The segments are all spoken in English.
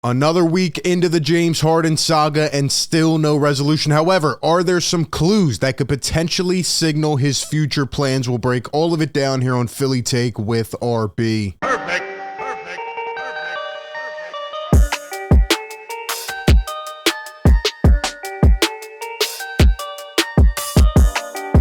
Another week into the James Harden saga and still no resolution. However, are there some clues that could potentially signal his future plans? We'll break all of it down here on Philly Take with RB. Perfect.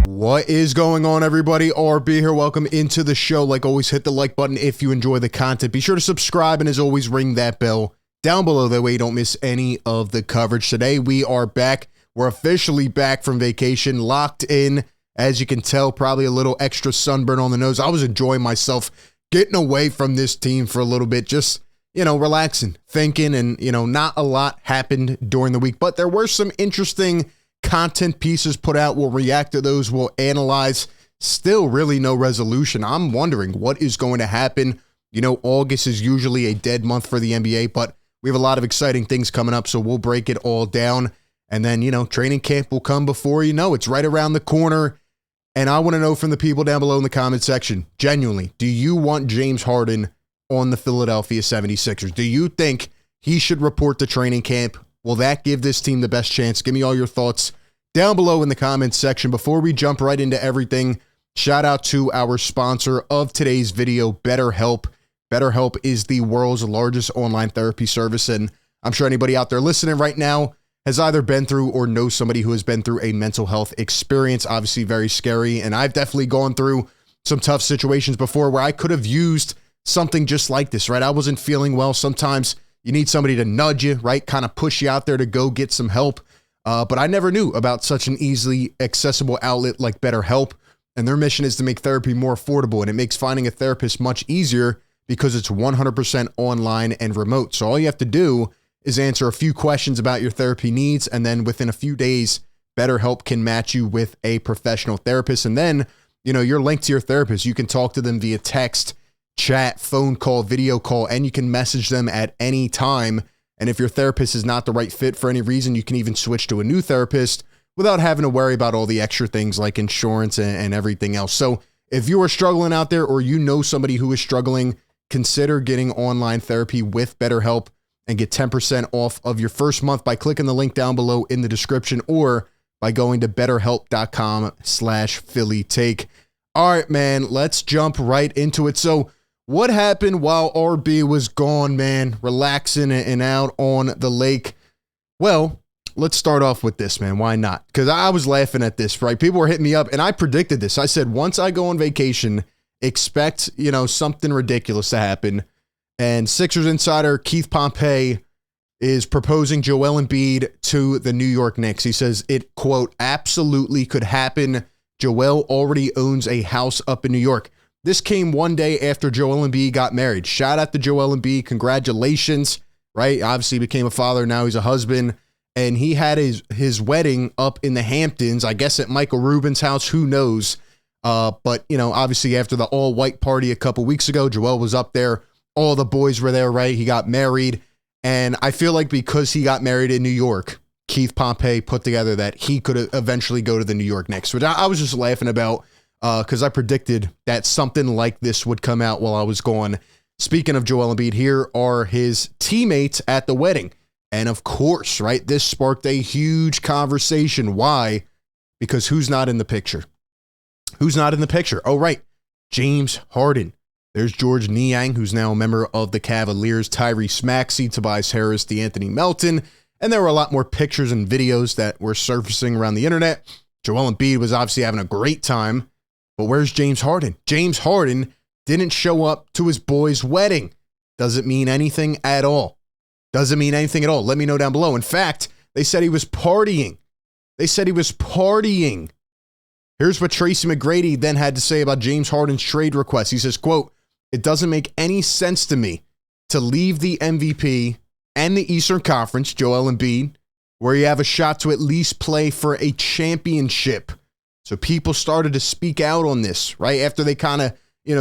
What is going on, everybody? RB here. Welcome into the show. Like always, hit the like button if you enjoy the content. Be sure to subscribe and as always, ring that bell down below. That way you don't miss any of the coverage. Today we are back. We're officially back from vacation, locked in. As you can tell, probably a little extra sunburn on the nose. I was enjoying myself getting away from this team for a little bit, just, relaxing, thinking, and, not a lot happened during the week, but there were some interesting content pieces put out. We'll react to those. We'll analyze. Still really no resolution. I'm wondering what is going to happen. August is usually a dead month for the NBA, but we have a lot of exciting things coming up, so we'll break it all down. And then, training camp will come before you know. It's right around the corner. And I want to know from the people down below in the comment section, genuinely, do you want James Harden on the Philadelphia 76ers? Do you think he should report to training camp? Will that give this team the best chance? Give me all your thoughts down below in the comments section. Before we jump right into everything, shout out to our sponsor of today's video, BetterHelp. BetterHelp is the world's largest online therapy service, and I'm sure anybody out there listening right now has either been through or knows somebody who has been through a mental health experience. Obviously very scary, and I've definitely gone through some tough situations before where I could have used something just like this, right? I wasn't feeling well. Sometimes you need somebody to nudge you, right? Kind of push you out there to go get some help. But I never knew about such an easily accessible outlet like BetterHelp, and their mission is to make therapy more affordable, and it makes finding a therapist much easier because it's 100% online and remote. So all you have to do is answer a few questions about your therapy needs, and then within a few days, BetterHelp can match you with a professional therapist. And then, you're linked to your therapist. You can talk to them via text, chat, phone call, video call, and you can message them at any time. And if your therapist is not the right fit for any reason, you can even switch to a new therapist without having to worry about all the extra things like insurance and everything else. So if you are struggling out there, or somebody who is struggling, consider getting online therapy with BetterHelp and get 10% off of your first month by clicking the link down below in the description or by going to betterhelp.com/PhillyTake. All right, man, let's jump right into it. So what happened while RB was gone, man, relaxing and out on the lake? Well, let's start off with this, man. Why not? Because I was laughing at this, right? People were hitting me up, and I predicted this. I said, once I go on vacation, expect, something ridiculous to happen. And Sixers insider Keith Pompey is proposing Joel Embiid to the New York Knicks. He says it, quote, absolutely could happen. Joel already owns a house up in New York. This came one day after Joel Embiid got married. Shout out to Joel Embiid. Congratulations, right? Obviously became a father. Now he's a husband. And he had his wedding up in the Hamptons, I guess at Michael Rubin's house. Who knows? But, obviously after the all-white party a couple weeks ago, Joel was up there. All the boys were there, right? He got married. And I feel like because he got married in New York, Keith Pompey put together that he could eventually go to the New York Knicks, which I was just laughing about because I predicted that something like this would come out while I was gone. Speaking of Joel Embiid, here are his teammates at the wedding. And of course, right, this sparked a huge conversation. Why? Because who's not in the picture? Who's not in the picture? Oh, right. James Harden. There's George Niang, who's now a member of the Cavaliers, Tyrese Maxey, Tobias Harris, DeAnthony Melton, and there were a lot more pictures and videos that were surfacing around the internet. Joel Embiid was obviously having a great time, but where's James Harden? James Harden didn't show up to his boy's wedding. Doesn't mean anything at all. Doesn't mean anything at all. Let me know down below. In fact, they said he was partying. Here's what Tracy McGrady then had to say about James Harden's trade request. He says, quote, it doesn't make any sense to me to leave the MVP and the Eastern Conference, Joel Embiid, where you have a shot to at least play for a championship. So people started to speak out on this, right? After they kind of,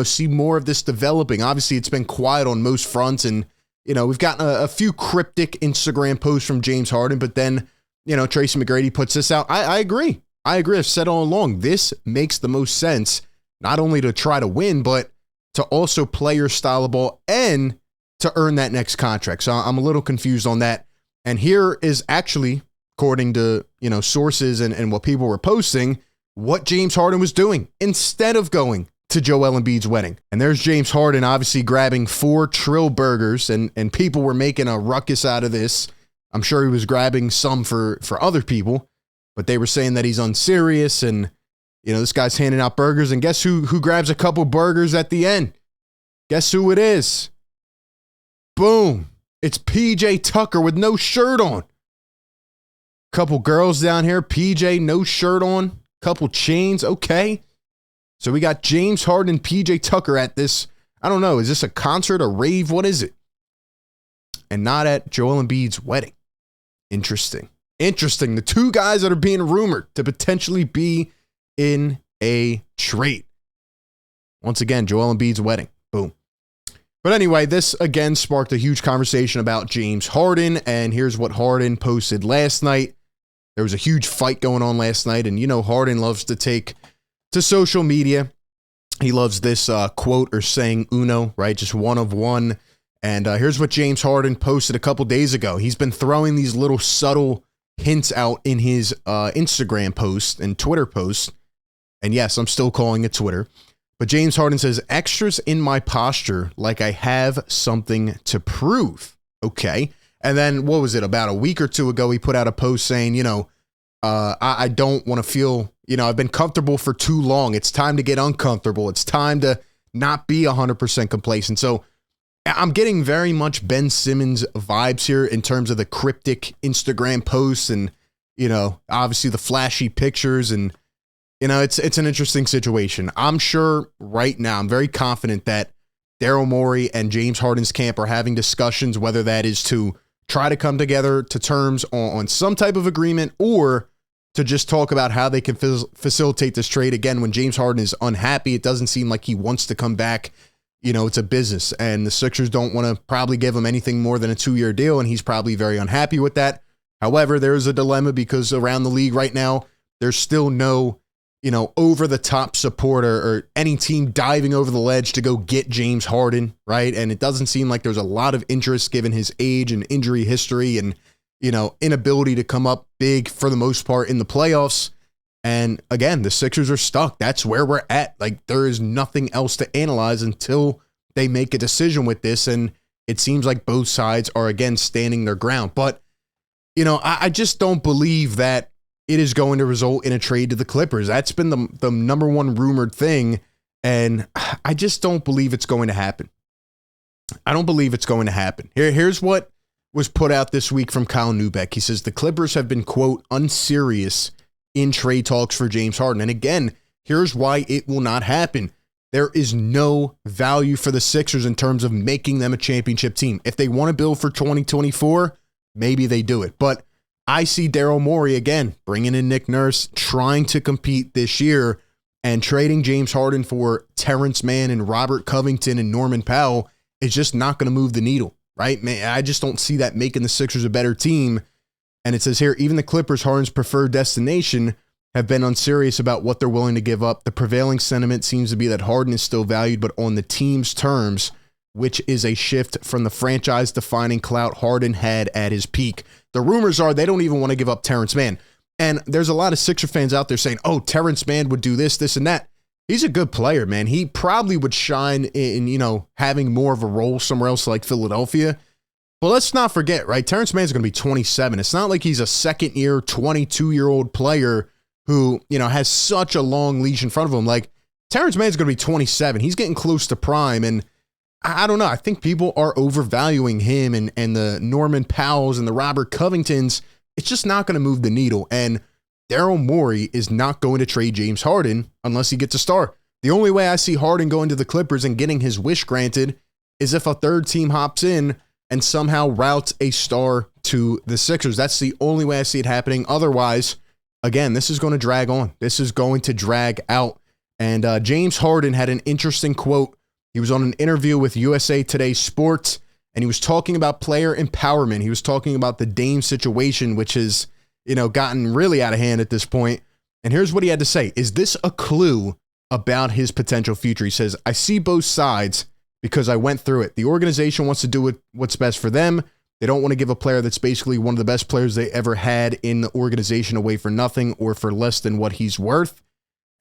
see more of this developing. Obviously, it's been quiet on most fronts, and, we've gotten a few cryptic Instagram posts from James Harden, but then, Tracy McGrady puts this out. I agree. I've said all along, this makes the most sense, not only to try to win, but to also play your style of ball and to earn that next contract. So I'm a little confused on that. And here is actually, according to, sources and what people were posting, what James Harden was doing instead of going to Joel Embiid's wedding. And there's James Harden obviously grabbing 4 Trill burgers, and people were making a ruckus out of this. I'm sure he was grabbing some for other people, but they were saying that he's unserious, and this guy's handing out burgers. And guess who grabs a couple burgers at the end? Guess who it is? Boom. It's PJ Tucker with no shirt on. Couple girls down here, PJ no shirt on, couple chains, okay. So we got James Harden and PJ Tucker at this, I don't know, is this a concert, a rave, what is it? And not at Joel Embiid's wedding. Interesting. The 2 guys that are being rumored to potentially be in a trade. Once again, Joel Embiid's wedding. Boom. But anyway, this again sparked a huge conversation about James Harden, and here's what Harden posted last night. There was a huge fight going on last night, and Harden loves to take to social media. He loves this quote or saying uno, right? Just one of one. And here's what James Harden posted a couple days ago. He's been throwing these little subtle hints out in his Instagram posts and Twitter posts. And yes, I'm still calling it Twitter. But James Harden says, extras in my posture like I have something to prove. Okay. And then what was it? About a week or 2 ago, he put out a post saying, I don't want to feel, I've been comfortable for too long. It's time to get uncomfortable. It's time to not be 100% complacent. So I'm getting very much Ben Simmons vibes here in terms of the cryptic Instagram posts and, obviously the flashy pictures. And, it's an interesting situation. I'm sure right now, I'm very confident that Daryl Morey and James Harden's camp are having discussions, whether that is to try to come together to terms on some type of agreement or to just talk about how they can facilitate this trade. Again, when James Harden is unhappy, it doesn't seem like he wants to come back. It's a business, and the Sixers don't want to probably give him anything more than a 2-year deal, and he's probably very unhappy with that. However, there is a dilemma because around the league right now, there's still no, over-the-top support or any team diving over the ledge to go get James Harden, right? And it doesn't seem like there's a lot of interest given his age and injury history and, inability to come up big for the most part in the playoffs. And again, the Sixers are stuck. That's where we're at. Like, there is nothing else to analyze until they make a decision with this. And it seems like both sides are, again, standing their ground. But, I just don't believe that it is going to result in a trade to the Clippers. That's been the number one rumored thing. And I just don't believe it's going to happen. I don't believe it's going to happen. Here's what was put out this week from Kyle Neubeck. He says the Clippers have been, quote, unserious in trade talks for James Harden. And again, here's why it will not happen. There is no value for the Sixers in terms of making them a championship team. If they want to build for 2024, maybe they do it. But I see Daryl Morey, again, bringing in Nick Nurse, trying to compete this year, and trading James Harden for Terrence Mann and Robert Covington and Norman Powell is just not going to move the needle, right? Man, I just don't see that making the Sixers a better team. And it says here, even the Clippers, Harden's preferred destination, have been unserious about what they're willing to give up. The prevailing sentiment seems to be that Harden is still valued, but on the team's terms, which is a shift from the franchise-defining clout Harden had at his peak. The rumors are they don't even want to give up Terrence Mann. And there's a lot of Sixer fans out there saying, oh, Terrence Mann would do this, this, and that. He's a good player, man. He probably would shine in, having more of a role somewhere else like Philadelphia. But let's not forget, right? Terrence Mann's going to be 27. It's not like he's a second-year, 22-year-old player who, has such a long leash in front of him. Like, Terrence Mann's going to be 27. He's getting close to prime, and I don't know. I think people are overvaluing him and the Norman Powells and the Robert Covingtons. It's just not going to move the needle, and Daryl Morey is not going to trade James Harden unless he gets a star. The only way I see Harden going to the Clippers and getting his wish granted is if a third team hops in and somehow routes a star to the Sixers. That's the only way I see it happening. Otherwise, again, this is going to drag on. This is going to drag out. And James Harden had an interesting quote. He was on an interview with USA Today Sports, and he was talking about player empowerment. He was talking about the Dame situation, which has, gotten really out of hand at this point. And here's what he had to say. Is this a clue about his potential future? He says, I see both sides, because I went through it. The organization wants to do what's best for them. They don't want to give a player that's basically one of the best players they ever had in the organization away for nothing or for less than what he's worth.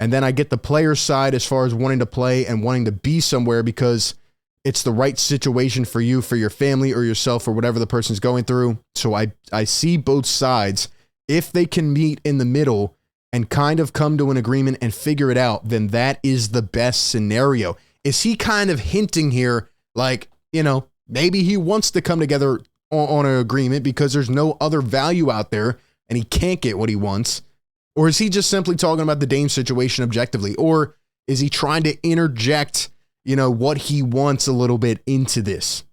And then I get the player's side as far as wanting to play and wanting to be somewhere because it's the right situation for you, for your family or yourself or whatever the person's going through. So I see both sides. If they can meet in the middle and kind of come to an agreement and figure it out, then that is the best scenario. Is he kind of hinting here like, maybe he wants to come together on an agreement because there's no other value out there and he can't get what he wants? Or is he just simply talking about the Dame situation objectively? Or is he trying to interject, what he wants a little bit into this?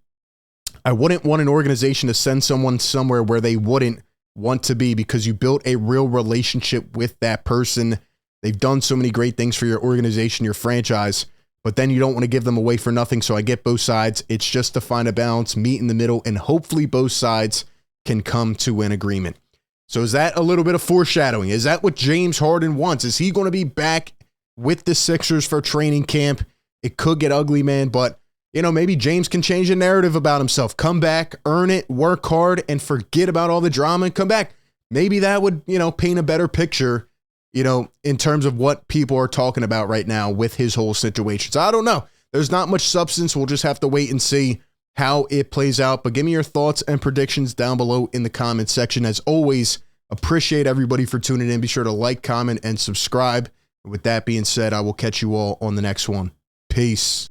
I wouldn't want an organization to send someone somewhere where they wouldn't want to be because you built a real relationship with that person. They've done so many great things for your organization, your franchise, but then you don't want to give them away for nothing. So I get both sides. It's just to find a balance, meet in the middle, and hopefully both sides can come to an agreement. So is that a little bit of foreshadowing? Is that what James Harden wants? Is he going to be back with the Sixers for training camp? It could get ugly, man, but maybe James can change the narrative about himself. Come back, earn it, work hard, and forget about all the drama and come back. Maybe that would, paint a better picture, in terms of what people are talking about right now with his whole situation. So I don't know. There's not much substance. We'll just have to wait and see how it plays out. But give me your thoughts and predictions down below in the comment section. As always, appreciate everybody for tuning in. Be sure to like, comment, and subscribe. With that being said, I will catch you all on the next one. Peace.